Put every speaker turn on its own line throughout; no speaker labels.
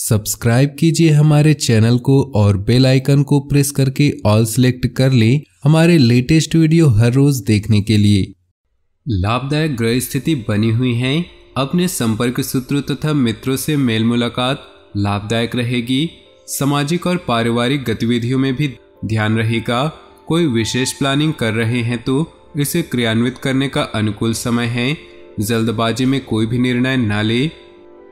Subscribe कीजिए हमारे channel को और बेल आइकन को प्रेस करके ऑल सेलेक्ट कर लें हमारे लेटेस्ट वीडियो हर रोज देखने के लिए। लाभदायक ग्रह स्थिति बनी हुई है। अपने संपर्क सूत्रों तथा मित्रों से मेल मुलाकात लाभदायक रहेगी। सामाजिक और पारिवारिक गतिविधियों में भी ध्यान रहेगा। कोई विशेष प्लानिंग कर रहे हैं तो इसे क्रियान्वित करने का अनुकूल समय है। जल्दबाजी में कोई भी निर्णय न ले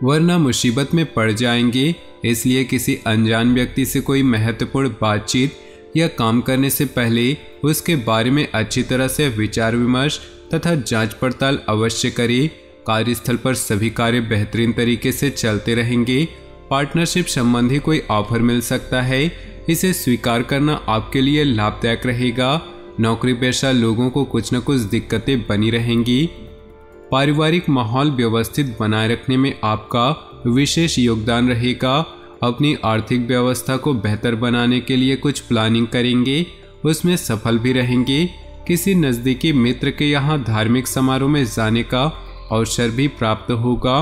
वरना मुसीबत में पड़ जाएंगे। इसलिए किसी अनजान व्यक्ति से कोई महत्वपूर्ण बातचीत या काम करने से पहले उसके बारे में अच्छी तरह से विचार विमर्श तथा जांच पड़ताल अवश्य करें। कार्यस्थल पर सभी कार्य बेहतरीन तरीके से चलते रहेंगे। पार्टनरशिप संबंधी कोई ऑफर मिल सकता है, इसे स्वीकार करना आपके लिए लाभदायक रहेगा। नौकरी पेशा लोगों को कुछ न कुछ दिक्कतें बनी रहेंगी। पारिवारिक माहौल व्यवस्थित बनाए रखने में आपका विशेष योगदान रहेगा। अपनी आर्थिक व्यवस्था को बेहतर बनाने के लिए कुछ प्लानिंग करेंगे, उसमें सफल भी रहेंगे। किसी नज़दीकी मित्र के यहाँ धार्मिक समारोह में जाने का अवसर भी प्राप्त होगा।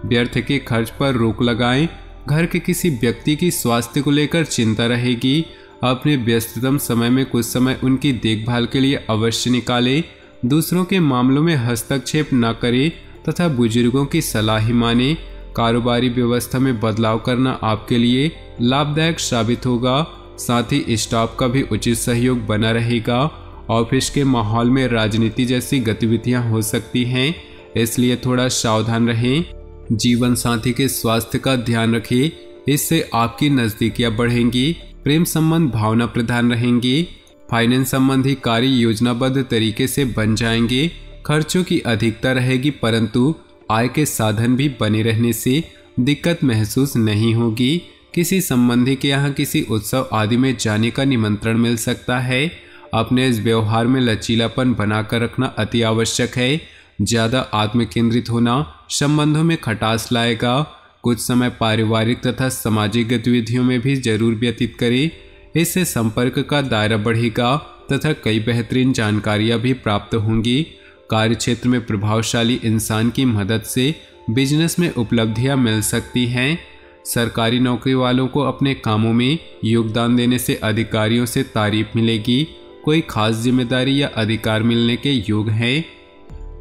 व्यर्थ के खर्च पर रोक लगाएं। घर के किसी व्यक्ति की स्वास्थ्य को लेकर चिंता रहेगी। अपने व्यस्ततम समय में कुछ समय उनकी देखभाल के लिए अवश्य निकालें। दूसरों के मामलों में हस्तक्षेप न करें तथा बुजुर्गों की सलाह मानें। कारोबारी व्यवस्था में बदलाव करना आपके लिए लाभदायक साबित होगा। साथ ही स्टाफ का भी उचित सहयोग बना रहेगा। ऑफिस के माहौल में राजनीति जैसी गतिविधियां हो सकती हैं, इसलिए थोड़ा सावधान रहें। जीवन साथी के स्वास्थ्य का ध्यान रखें, इससे आपकी नजदीकियां बढ़ेंगी। प्रेम संबंध भावना प्रधान रहेंगी। फाइनेंस संबंधी कार्य योजनाबद्ध तरीके से बन जाएंगे। खर्चों की अधिकता रहेगी परंतु आय के साधन भी बने रहने से दिक्कत महसूस नहीं होगी। किसी संबंधी के यहाँ किसी उत्सव आदि में जाने का निमंत्रण मिल सकता है। अपने इस व्यवहार में लचीलापन बनाकर रखना अति आवश्यक है। ज़्यादा आत्मकेंद्रित होना संबंधों में खटास लाएगा। कुछ समय पारिवारिक तथा सामाजिक गतिविधियों में भी जरूर व्यतीत करें, इससे संपर्क का दायरा बढ़ेगा तथा कई बेहतरीन जानकारियां भी प्राप्त होंगी। कार्यक्षेत्र में प्रभावशाली इंसान की मदद से बिजनेस में उपलब्धियां मिल सकती हैं। सरकारी नौकरी वालों को अपने कामों में योगदान देने से अधिकारियों से तारीफ मिलेगी। कोई खास जिम्मेदारी या अधिकार मिलने के योग है।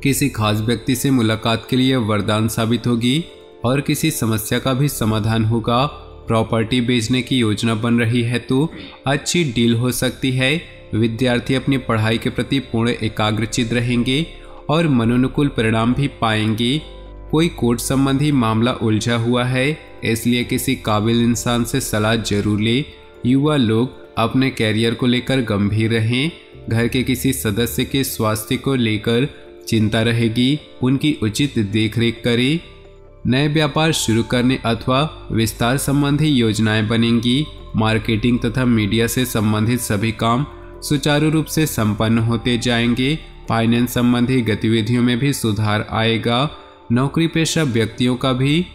किसी खास व्यक्ति से मुलाकात के लिए वरदान साबित होगी और किसी समस्या का भी समाधान होगा। प्रॉपर्टी बेचने की योजना बन रही है तो अच्छी डील हो सकती है। विद्यार्थी अपनी पढ़ाई के प्रति पूर्ण एकाग्रचित रहेंगे और मनोनुकूल परिणाम भी पाएंगे। कोई कोर्ट संबंधी मामला उलझा हुआ है, इसलिए किसी काबिल इंसान से सलाह जरूर ले। युवा लोग अपने कैरियर को लेकर गंभीर रहें। घर के किसी सदस्य के स्वास्थ्य को लेकर चिंता रहेगी, उनकी उचित देखरेख करें। नए व्यापार शुरू करने अथवा विस्तार संबंधी योजनाएं बनेंगी। मार्केटिंग तथा मीडिया से संबंधित सभी काम सुचारू रूप से संपन्न होते जाएंगे। फाइनेंस संबंधी गतिविधियों में भी सुधार आएगा। नौकरी पेशा व्यक्तियों का भी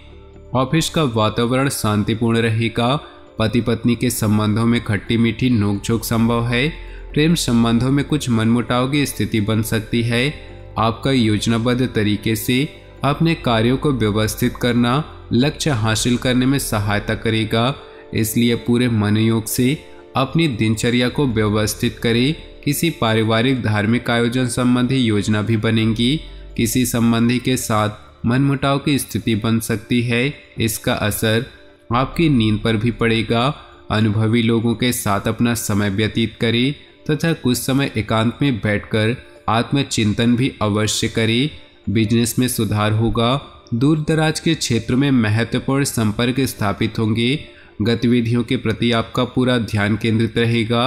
ऑफिस का वातावरण शांतिपूर्ण रहेगा। पति पत्नी के संबंधों में खट्टी मीठी नोकझोंक संभव है। प्रेम संबंधों में कुछ मनमुटाव की स्थिति बन सकती है। आपका योजनाबद्ध तरीके से अपने कार्यों को व्यवस्थित करना लक्ष्य हासिल करने में सहायता करेगा, इसलिए पूरे मनोयोग से अपनी दिनचर्या को व्यवस्थित करें। किसी पारिवारिक धार्मिक आयोजन संबंधी योजना भी बनेगी। किसी संबंधी के साथ मनमुटाव की स्थिति बन सकती है, इसका असर आपकी नींद पर भी पड़ेगा। अनुभवी लोगों के साथ अपना समय व्यतीत करें तथा कुछ समय एकांत में बैठकर आत्मचिंतन भी अवश्य करें। बिजनेस में सुधार होगा। दूर दराज के क्षेत्र में महत्वपूर्ण संपर्क स्थापित होंगे। गतिविधियों के प्रति आपका पूरा ध्यान केंद्रित रहेगा।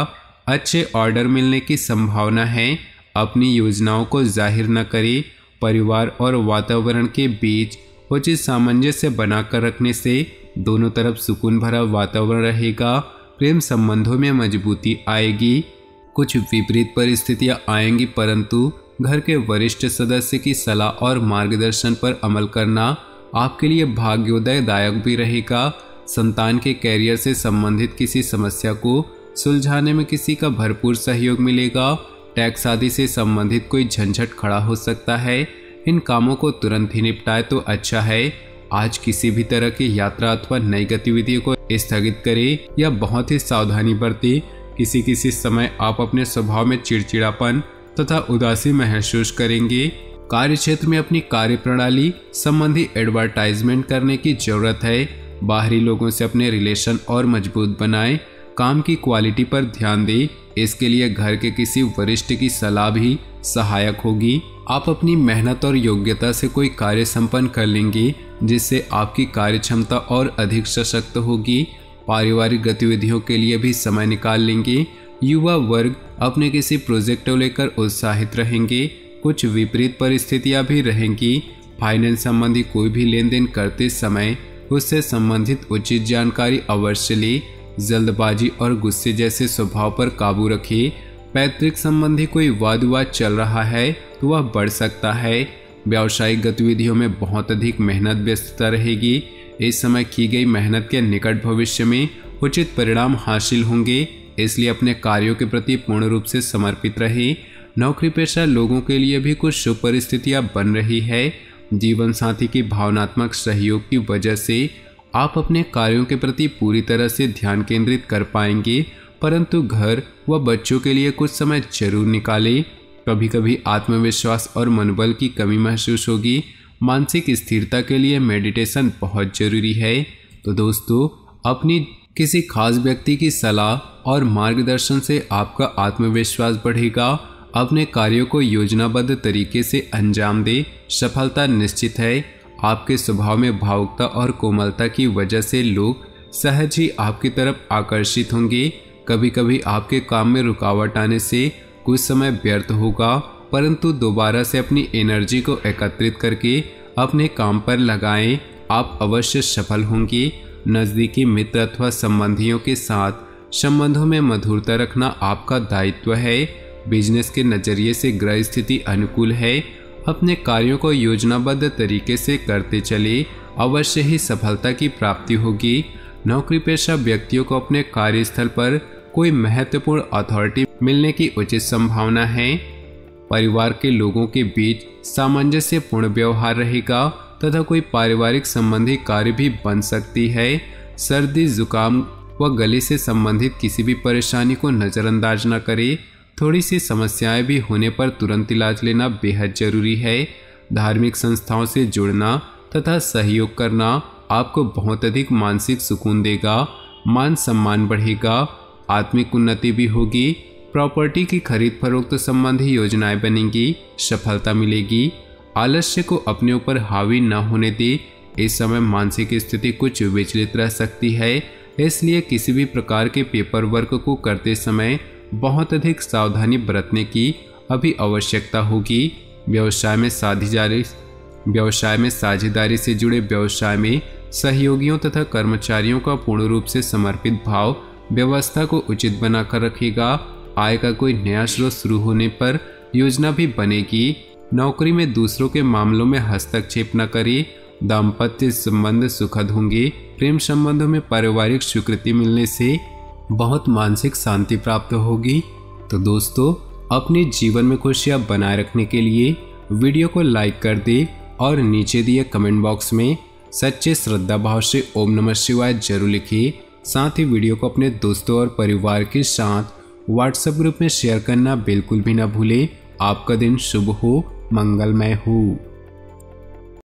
अच्छे ऑर्डर मिलने की संभावना है। अपनी योजनाओं को जाहिर न करें। परिवार और वातावरण के बीच उचित सामंजस्य बनाकर रखने से दोनों तरफ सुकून भरा वातावरण रहेगा। प्रेम संबंधों में मजबूती आएगी। कुछ विपरीत परिस्थितियां आएंगी परंतु घर के वरिष्ठ सदस्य की सलाह और मार्गदर्शन पर अमल करना आपके लिए भाग्योदयदायक भी रहेगा। संतान के कैरियर से संबंधित किसी समस्या को सुलझाने में किसी का भरपूर सहयोग मिलेगा। टैक्स आदि से संबंधित कोई झंझट खड़ा हो सकता है, इन कामों को तुरंत ही निपटाए तो अच्छा है। आज किसी भी तरह की यात्रा अथवा नई गतिविधियों को स्थगित करें या बहुत ही सावधानी बरतें। किसी समय आप अपने स्वभाव में चिड़चिड़ापन तथा उदासी महसूस करेंगे। कार्य क्षेत्र में अपनी कार्य प्रणाली संबंधी एडवर्टाइजमेंट करने की जरूरत है। बाहरी लोगों से अपने रिलेशन और मजबूत बनाएं। काम की क्वालिटी पर ध्यान दें। इसके लिए घर के किसी वरिष्ठ की सलाह भी सहायक होगी। आप अपनी मेहनत और योग्यता से कोई कार्य संपन्न कर लेंगे, जिससे आपकी कार्य क्षमता और अधिक सशक्त होगी। पारिवारिक गतिविधियों के लिए भी समय निकाल लेंगे। युवा वर्ग अपने किसी प्रोजेक्ट को लेकर उत्साहित रहेंगे। कुछ विपरीत परिस्थितियां भी रहेंगी। फाइनेंस संबंधी कोई भी लेन देन करते समय उससे संबंधित उचित जानकारी अवश्य ले। जल्दबाजी और गुस्से जैसे स्वभाव पर काबू रखें। पैतृक संबंधी कोई वाद विवाद चल रहा है तो वह बढ़ सकता है। व्यावसायिक गतिविधियों में बहुत अधिक मेहनत व्यस्तता रहेगी। इस समय की गई मेहनत के निकट भविष्य में उचित परिणाम हासिल होंगे, इसलिए अपने कार्यों के प्रति पूर्ण रूप से समर्पित रहें। नौकरी पेशा लोगों के लिए भी कुछ शुभ परिस्थितियां बन रही है। जीवन साथी की भावनात्मक सहयोग की वजह से आप अपने कार्यों के प्रति पूरी तरह से ध्यान केंद्रित कर पाएंगे, परंतु घर व बच्चों के लिए कुछ समय जरूर निकालें। कभी कभी आत्मविश्वास और मनोबल की कमी महसूस होगी। मानसिक स्थिरता के लिए मेडिटेशन बहुत जरूरी है। तो दोस्तों, अपनी किसी खास व्यक्ति की सलाह और मार्गदर्शन से आपका आत्मविश्वास बढ़ेगा। अपने कार्यों को योजनाबद्ध तरीके से अंजाम दें। सफलता निश्चित है। आपके स्वभाव में भावुकता और कोमलता की वजह से लोग सहज ही आपकी तरफ आकर्षित होंगे। कभी कभी आपके काम में रुकावट आने से कुछ समय व्यर्थ होगा, परंतु दोबारा से अपनी एनर्जी को एकत्रित करके अपने काम पर लगाएं। आप अवश्य सफल होंगे। नज़दीकी मित्र अथवा संबंधियों के साथ संबंधों में मधुरता रखना आपका दायित्व है। बिजनेस के नज़रिए से ग्रह स्थिति अनुकूल है। अपने कार्यों को योजनाबद्ध तरीके से करते चले, अवश्य ही सफलता की प्राप्ति होगी। नौकरी पेशा व्यक्तियों को अपने कार्यस्थल पर कोई महत्वपूर्ण अथॉरिटी मिलने की उचित संभावना है। परिवार के लोगों के बीच सामंजस्यपूर्ण व्यवहार रहेगा तथा कोई पारिवारिक संबंधी कार्य भी बन सकती है। सर्दी, जुकाम व गले से संबंधित किसी भी परेशानी को नज़रअंदाज न करें। थोड़ी सी समस्याएं भी होने पर तुरंत इलाज लेना बेहद जरूरी है। धार्मिक संस्थाओं से जुड़ना तथा सहयोग करना आपको बहुत अधिक मानसिक सुकून देगा। मान सम्मान बढ़ेगा। आत्मिक उन्नति भी होगी। प्रॉपर्टी की खरीद फरोख्त संबंधी योजनाएं बनेंगी। सफलता मिलेगी। आलस्य को अपने ऊपर हावी न होने दे। इस समय मानसिक स्थिति कुछ विचलित रह सकती है, इसलिए किसी भी प्रकार के पेपर वर्क को करते समय बहुत अधिक सावधानी बरतने की अभी आवश्यकता होगी। व्यवसाय में साझेदारी से जुड़े व्यवसाय में सहयोगियों तथा कर्मचारियों का पूर्ण रूप से समर्पित भाव व्यवस्था को उचित बनाकर रखेगा। आय का कोई नया स्रोत शुरू होने पर योजना भी बनेगी। नौकरी में दूसरों के मामलों में हस्तक्षेप न करें। दाम्पत्य संबंध सुखद होंगे। प्रेम संबंधों में पारिवारिक स्वीकृति मिलने से बहुत मानसिक शांति प्राप्त होगी। तो दोस्तों, अपने जीवन में खुशियां बनाए रखने के लिए वीडियो को लाइक कर दे और नीचे दिए कमेंट बॉक्स में सच्चे श्रद्धा भाव से ओम नमः शिवाय जरूर लिखिए। साथ ही वीडियो को अपने दोस्तों और परिवार के साथ व्हाट्सएप ग्रुप में शेयर करना बिल्कुल भी ना भूलें। आपका दिन शुभ हो, मंगलमय हो।